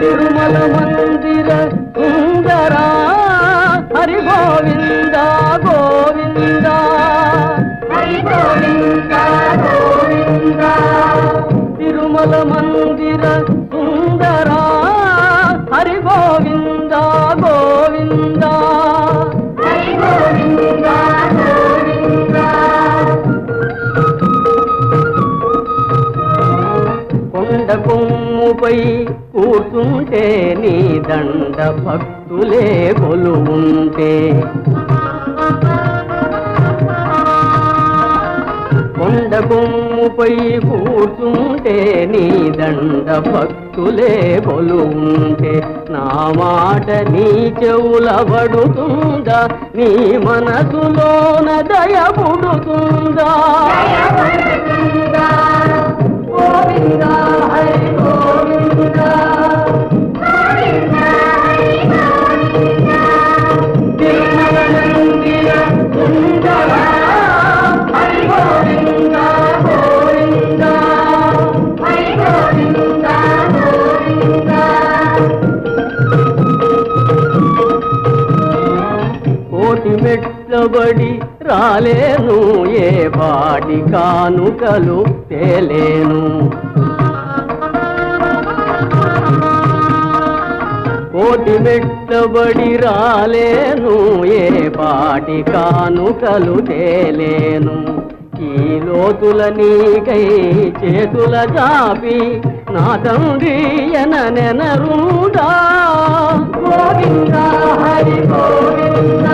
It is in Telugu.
తిరుమల మందిర సుందరా హరి గోవింద గోవింద హరి గోవింద గోవింద తిరుమల మందిర సుందరా హరి గోవింద గోవింద హరి గోవింద గోవింద కొండ కొమ్ముపై కూర్చుంటే నీ దండ భక్తులే కొలువుంటే కొండ కొమ్ముపై కూర్చుంటే నీ దండ భక్తులే కొలువుంటే నా మాట నీ చెవుల పడుతుందా నీ మనసులోన దయ పుడుతుందా గోవింద హరి గోవింద తిరుమల మందిర సుందర హరి గోవింద గోవింద హరి గోవింద గోవింద కోటి మెట్లబడి రాలేను ఏ పాటి కానుకలు తేలేను కోటి మెట్లబడి రాలేను ఏ పాటి కానుకలు తేలేను ఈ లోతుల నీకై చేతుల చాపి నా తండ్రి ఎననెనరుడా గోవింద హరి గోవింద